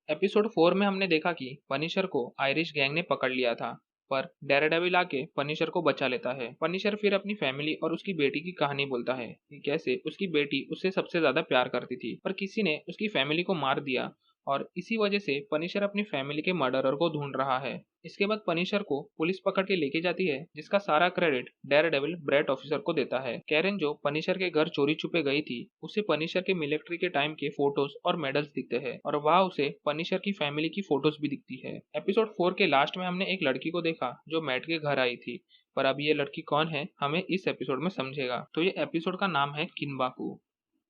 Episode 4 में हमने देखा कि पनिशर को आयरिश गैंग ने पकड़ लिया था, पर डेरेडेविल आके पनिशर को बचा लेता है। पनिशर फिर अपनी फैमिली और उसकी बेटी की कहानी बोलता है कि कैसे उसकी बेटी उससे सबसे ज्यादा प्यार करती थी, पर किसी ने उसकी फैमिली को मार दिया और इसी वजह से पनिशर अपनी फैमिली के मर्डरर को ढूंढ रहा है। इसके बाद पनिशर को पुलिस पकड़ के लेके जाती है, जिसका सारा क्रेडिट डेयरडेविल ब्रेट ऑफिसर को देता है। कैरेन जो पनिशर के घर चोरी छुपे गई थी, उसे पनिशर के मिलिट्री के टाइम के फोटोज और मेडल्स दिखते हैं और वहाँ उसे पनिशर की फैमिली की फोटोज भी दिखती है। एपिसोड 4 के लास्ट में हमने एक लड़की को देखा जो मैट के घर आई थी, पर अब ये लड़की कौन है हमें इस एपिसोड में समझेगा। तो ये एपिसोड का नाम है किनबाकू।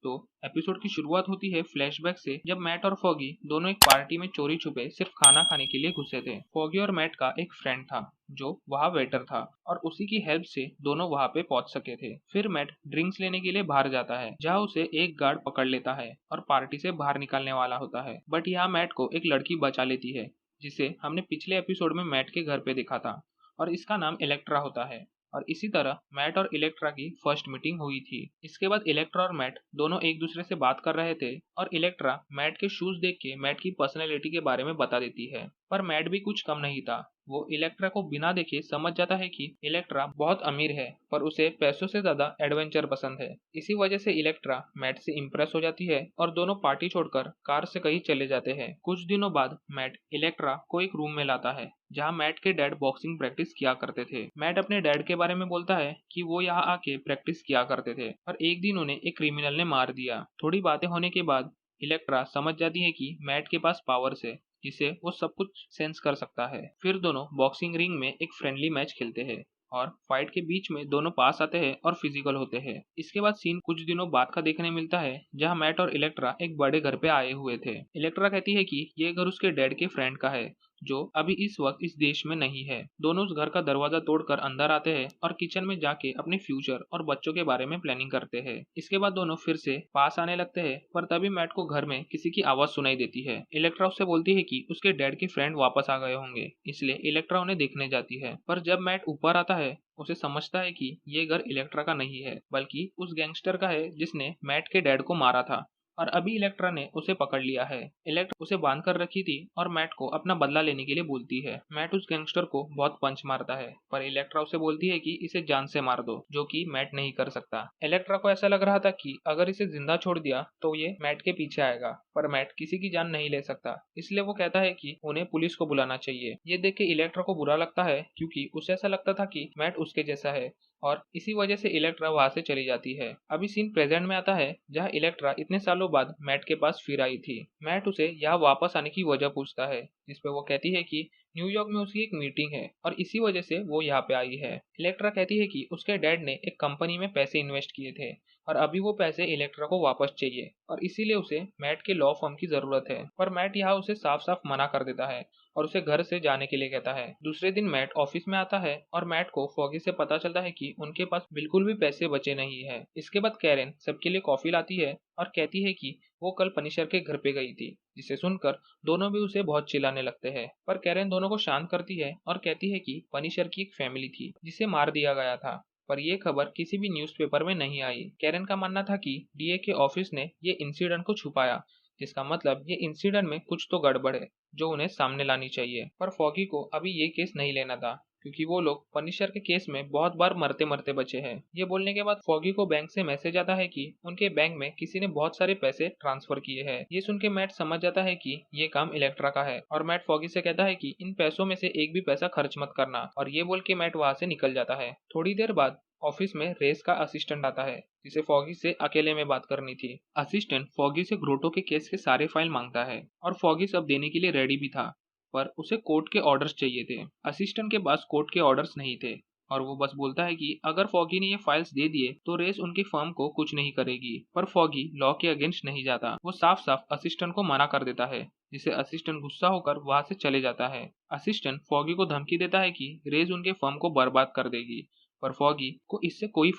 तो एपिसोड की शुरुआत होती है फ्लैशबैक से, जब मैट और फॉगी दोनों एक पार्टी में चोरी छुपे सिर्फ खाना खाने के लिए घुसे थे। फॉगी और मैट का एक फ्रेंड था जो वहाँ वेटर था और उसी की हेल्प से दोनों वहाँ पे पहुंच सके थे। फिर मैट ड्रिंक्स लेने के लिए बाहर जाता है, जहाँ उसे एक गार्ड पकड़ लेता है और पार्टी से बाहर निकालने वाला होता है, बट यहाँ मैट को एक लड़की बचा लेती है, जिसे हमने पिछले एपिसोड में मैट के घर पे देखा था और इसका नाम इलेक्ट्रा होता है। और इसी तरह मैट और इलेक्ट्रा की फर्स्ट मीटिंग हुई थी। इसके बाद इलेक्ट्रा और मैट दोनों एक दूसरे से बात कर रहे थे और इलेक्ट्रा मैट के शूज देख के मैट की पर्सनैलिटी के बारे में बता देती है, पर मैट भी कुछ कम नहीं था। वो इलेक्ट्रा को बिना देखे समझ जाता है कि इलेक्ट्रा बहुत अमीर है, पर उसे पैसों से ज्यादा एडवेंचर पसंद है। इसी वजह से इलेक्ट्रा मैट से इम्प्रेस हो जाती है और दोनों पार्टी छोड़कर कार से कहीं चले जाते हैं। कुछ दिनों बाद मैट इलेक्ट्रा को एक रूम में लाता है, जहाँ मैट के डैड बॉक्सिंग प्रैक्टिस किया करते थे। मैट अपने डैड के बारे में बोलता है कि वो यहाँ आके प्रैक्टिस किया करते थे और एक दिन उन्हें एक क्रिमिनल ने मार दिया। थोड़ी बातें होने के बाद इलेक्ट्रा समझ जाती है कि मैट के पास पावर्स है, जिसे वो सब कुछ सेंस कर सकता है। फिर दोनों बॉक्सिंग रिंग में एक फ्रेंडली मैच खेलते हैं और फाइट के बीच में दोनों पास आते हैं और फिजिकल होते हैं। इसके बाद सीन कुछ दिनों बाद का देखने मिलता है, जहां मैट और इलेक्ट्रा एक बड़े घर पे आए हुए थे। इलेक्ट्रा कहती है कि ये घर उसके डैड के फ्रेंड का है, जो अभी इस वक्त इस देश में नहीं है। दोनों उस घर का दरवाजा तोड़कर अंदर आते हैं और किचन में जाके अपने फ्यूचर और बच्चों के बारे में प्लानिंग करते हैं। इसके बाद दोनों फिर से पास आने लगते हैं, पर तभी मैट को घर में किसी की आवाज सुनाई देती है। इलेक्ट्रा उससे बोलती है कि उसके डैड के फ्रेंड वापस आ गए होंगे, इसलिए इलेक्ट्रा उन्हें देखने जाती है। पर जब मैट ऊपर आता है, उसे समझता है कि ये घर इलेक्ट्रा का नहीं है, बल्कि उस गैंगस्टर का है जिसने मैट के डैड को मारा था और अभी इलेक्ट्रा ने उसे पकड़ लिया है। इलेक्ट्रा उसे बांध कर रखी थी और मैट को अपना बदला लेने के लिए बोलती है। मैट उस गैंगस्टर को बहुत पंच मारता है, पर इलेक्ट्रा उसे बोलती है कि इसे जान से मार दो, जो कि मैट नहीं कर सकता। इलेक्ट्रा को ऐसा लग रहा था कि अगर इसे जिंदा छोड़ दिया तो ये मैट के पीछे आएगा, पर मैट किसी की जान नहीं ले सकता, इसलिए वो कहता है कि उन्हें पुलिस को बुलाना चाहिए। ये देख के इलेक्ट्रा को बुरा लगता है, क्योंकि उसे ऐसा लगता था कि मैट उसके जैसा है और इसी वजह से इलेक्ट्रा वहां से चली जाती है। अभी सीन प्रेजेंट में आता है, जहां इलेक्ट्रा इतने सालों बाद मैट के पास फिर आई थी। मैट उसे यहाँ वापस आने की वजह पूछता है, जिसपे वो कहती है कि न्यूयॉर्क में उसकी एक मीटिंग है और इसी वजह से वो यहाँ पे आई है। इलेक्ट्रा कहती है कि उसके डैड ने एक कंपनी में पैसे इन्वेस्ट किए थे और अभी वो पैसे इलेक्ट्रा को वापस चाहिए और इसीलिए उसे मैट के लॉ फर्म की जरूरत है। पर मैट यहाँ उसे साफ साफ मना कर देता है और उसे घर से जाने के लिए कहता है। दूसरे दिन मैट ऑफिस में आता है और मैट को फॉगी से पता चलता है कि उनके पास बिल्कुल भी पैसे बचे नहीं है। इसके बाद कैरेन सबके लिए कॉफी लाती है और कहती है कि वो कल पनिशर के घर पे गई थी, जिसे सुनकर दोनों भी उसे बहुत चिल्लाने लगते हैं। पर कैरेन दोनों को शांत करती है और कहती है कि पनिशर की एक फैमिली थी जिसे मार दिया गया था, पर यह खबर किसी भी न्यूज़पेपर में नहीं आई। कैरेन का मानना था कि डीए के ऑफिस ने ये इंसिडेंट को छुपाया, जिसका मतलब ये इंसिडेंट में कुछ तो गड़बड़ है जो उन्हें सामने लानी चाहिए। पर फॉगी को अभी ये केस नहीं लेना था, क्योंकि वो लोग पनिशर के केस में बहुत बार मरते मरते बचे हैं। ये बोलने के बाद फॉगी को बैंक से मैसेज आता है कि उनके बैंक में किसी ने बहुत सारे पैसे ट्रांसफर किए हैं। ये सुन के मैट समझ जाता है कि ये काम इलेक्ट्रा का है और मैट फॉगी से कहता है कि इन पैसों में से एक भी पैसा खर्च मत करना, और ये बोल के मैट वहां से निकल जाता है। थोड़ी देर बाद ऑफिस में रेस का असिस्टेंट आता है, जिसे फॉगी से अकेले में बात करनी थी। असिस्टेंट फॉगी से ग्रोटो के केस के सारे फाइल मांगता है और फॉगी सब देने के लिए रेडी भी था, पर उसे कोर्ट के ऑर्डर्स चाहिए थे। असिस्टेंट के पास कोर्ट के ऑर्डर्स नहीं थे और वो बस बोलता है कि अगर फॉगी ने ये फाइल्स दे दिए तो रेस उनकी फर्म को कुछ नहीं करेगी। पर फॉगी लॉ के अगेंस्ट नहीं जाता, वो साफ साफ असिस्टेंट को मना कर देता है, जिसे असिस्टेंट गुस्सा होकर वहां से चले जाता है। असिस्टेंट फॉगी को धमकी देता है कि रेस उनके फर्म को बर्बाद कर देगी, पर फॉगी को इससे कोई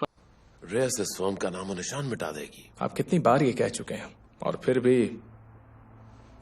रेस इस फर्म का नामो निशान मिटा देगी। आप कितनी बार ये कह चुके हैं और फिर भी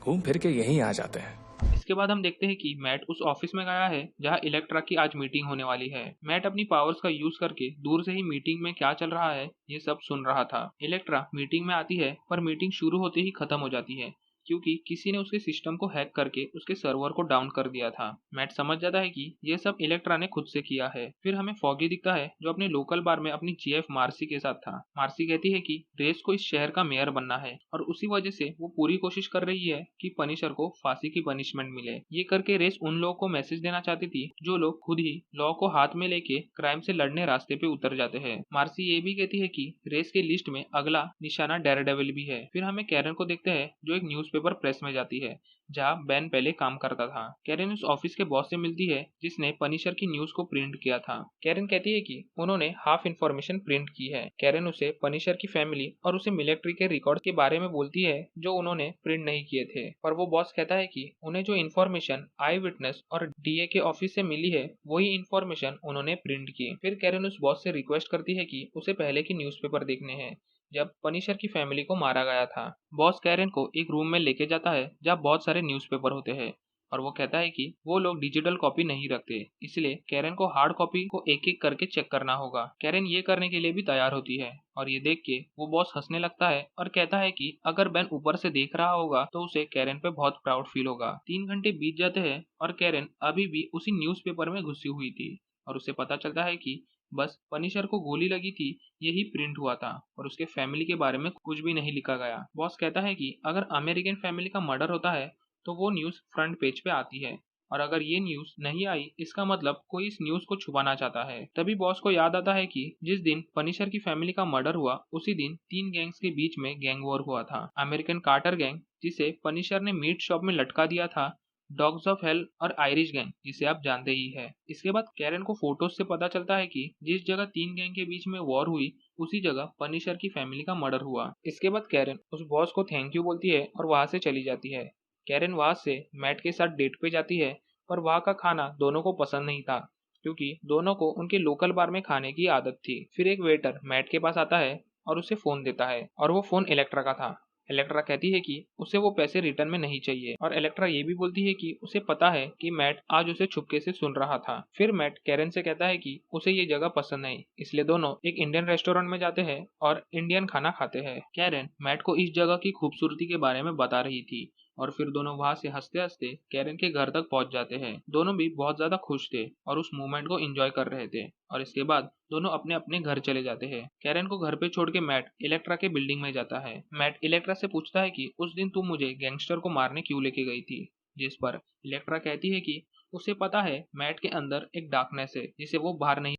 घूम फिर के यहीं आ जाते हैं। इसके बाद हम देखते हैं कि मैट उस ऑफिस में गया है जहां इलेक्ट्रा की आज मीटिंग होने वाली है। मैट अपनी पावर्स का यूज करके दूर से ही मीटिंग में क्या चल रहा है ये सब सुन रहा था। इलेक्ट्रा मीटिंग में आती है, पर मीटिंग शुरू होते ही खत्म हो जाती है, क्योंकि किसी ने उसके सिस्टम को हैक करके उसके सर्वर को डाउन कर दिया था। मैट समझ जाता है कि ये सब इलेक्ट्रा ने खुद से किया है। फिर हमें फॉगी दिखता है जो अपने लोकल बार में अपनी जीएफ मार्सी के साथ था। मार्सी कहती है कि रेस को इस शहर का मेयर बनना है और उसी वजह से वो पूरी कोशिश कर रही है कि पनिशर को फांसी की पनिशमेंट मिले। ये करके रेस उन लोगों को मैसेज देना चाहती थी जो लोग खुद ही लॉ को हाथ में लेके क्राइम से लड़ने रास्ते पे उतर जाते हैं। मार्सी ये भी कहती है कि रेस के लिस्ट में अगला निशाना डेयरडेविल भी है। फिर हमें कैरन को देखते हैं जो एक न्यूज़पेपर प्रेस में जाती है जहाँ बेन पहले काम करता था। कैरन उस ऑफिस के बॉस से मिलती है जिसने पनिशर की न्यूज को प्रिंट किया था। कैरन कहती है कि उन्होंने हाफ इंफॉर्मेशन प्रिंट की है। कैरन उसे पनिशर की फैमिली और उसे मिलिट्री के रिकॉर्ड के बारे में बोलती है जो उन्होंने प्रिंट नहीं किए थे, पर वो बॉस कहता है कि उन्हें जो इन्फॉर्मेशन आई विटनेस और डीए के ऑफिस से मिली है वही इन्फॉर्मेशन उन्होंने प्रिंट की। फिर कैरन उस बॉस से रिक्वेस्ट करती है कि उसे पहले की न्यूज़पेपर देखने हैं जब पनिशर की फैमिली को मारा गया था। बॉस कैरन को एक रूम में लेके जाता है जहाँ बहुत सारे न्यूज़पेपर होते हैं और वो कहता है कि वो लोग डिजिटल कॉपी नहीं रखते, इसलिए कैरन को हार्ड कॉपी को एक एक करके चेक करना होगा। कैरन ये करने के लिए भी तैयार होती है और ये देख के वो बॉस हंसने लगता है और कहता है कि अगर बेन ऊपर से देख रहा होगा तो उसे कैरन पे बहुत प्राउड फील होगा। 3 घंटे बीत जाते हैं और कैरन अभी भी उसी न्यूज़पेपर में घुसी हुई थी और उसे पता चलता है कि बस पनिशर को गोली लगी थी यही प्रिंट हुआ था और उसके फैमिली के बारे में कुछ भी नहीं लिखा गया। बॉस कहता है कि अगर अमेरिकन फैमिली का मर्डर होता है तो वो न्यूज फ्रंट पेज पे आती है और अगर ये न्यूज नहीं आई इसका मतलब कोई इस न्यूज को छुपाना चाहता है। तभी बॉस को याद आता है कि जिस दिन पनिशर की फैमिली का मर्डर हुआ उसी दिन 3 गैंग्स के बीच में गैंग वॉर हुआ था। अमेरिकन कार्टर गैंग जिसे पनिशर ने मीट शॉप में लटका दिया था, डॉग्स ऑफ हेल और आयरिश गैंग जिसे आप जानते ही है। इसके बाद कैरन को फोटोज से पता चलता है कि जिस जगह 3 गैंग के बीच में वॉर हुई उसी जगह पनिशर की फैमिली का मर्डर हुआ। इसके बाद कैरन उस बॉस को थैंक यू बोलती है और वहां से चली जाती है। कैरन वहां से मैट के साथ डेट पे जाती है पर वहां का खाना दोनों को पसंद नहीं था क्योंकि दोनों को उनके लोकल बार में खाने की आदत थी। फिर एक वेटर मैट के पास आता है और उसे फोन देता है और वो फोन इलेक्ट्रा का था। इलेक्ट्रा कहती है कि उसे वो पैसे रिटर्न में नहीं चाहिए और इलेक्ट्रा ये भी बोलती है कि उसे पता है कि मैट आज उसे छुपके से सुन रहा था। फिर मैट कैरन से कहता है कि उसे ये जगह पसंद नहीं, इसलिए दोनों एक इंडियन रेस्टोरेंट में जाते हैं और इंडियन खाना खाते हैं। कैरन मैट को इस जगह की खूबसूरती के बारे में बता रही थी और फिर दोनों वहां से हंसते हंसते कैरन के घर तक पहुंच जाते हैं। दोनों भी बहुत ज्यादा खुश थे और उस मोमेंट को एंजॉय कर रहे थे और इसके बाद दोनों अपने अपने घर चले जाते हैं। कैरन को घर पे छोड़ के मैट इलेक्ट्रा के बिल्डिंग में जाता है। मैट इलेक्ट्रा से पूछता है कि उस दिन तुम मुझे गैंगस्टर को मारने क्यों लेके गई थी, जिस पर इलेक्ट्रा कहती है कि उसे पता है मैट के अंदर एक डार्कनेस है जिसे वो बाहर नहीं।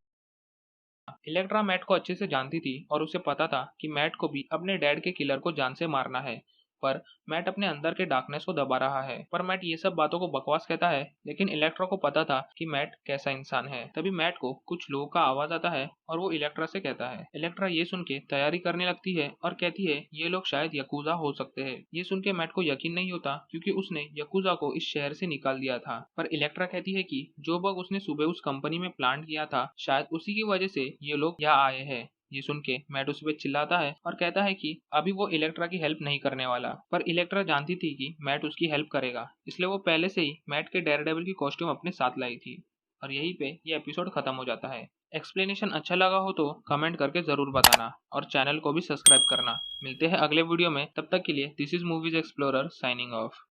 इलेक्ट्रा मैट को अच्छे से जानती थी और उसे पता था कि मैट को भी अपने डैड के किलर को जान से मारना है, पर मैट अपने अंदर के डार्कनेस को दबा रहा है। पर मैट ये सब बातों को बकवास कहता है, लेकिन इलेक्ट्रा को पता था कि मैट कैसा इंसान है। तभी मैट को कुछ लोगों का आवाज आता है और वो इलेक्ट्रा से कहता है। इलेक्ट्रा ये सुन के तैयारी करने लगती है और कहती है ये लोग शायद यकूजा हो सकते हैं। ये सुन के मैट को यकीन नहीं होता क्योंकि उसने यकूजा को इस शहर से निकाल दिया था। पर इलेक्ट्रा कहती है कि जो बग उसने सुबह उस कंपनी में प्लांट किया था शायद उसी की वजह से ये लोग यहाँ आए हैं। ये सुन के मैट उस पे चिल्लाता है और कहता है कि अभी वो इलेक्ट्रा की हेल्प नहीं करने वाला। पर इलेक्ट्रा जानती थी कि मैट उसकी हेल्प करेगा, इसलिए वो पहले से ही मैट के डेयरडेविल की कॉस्ट्यूम अपने साथ लाई थी। और यहीं पे ये एपिसोड खत्म हो जाता है। एक्सप्लेनेशन अच्छा लगा हो तो कमेंट करके जरूर बताना और चैनल को भी सब्सक्राइब करना। मिलते हैं अगले वीडियो में, तब तक के लिए this is movies explorer signing off.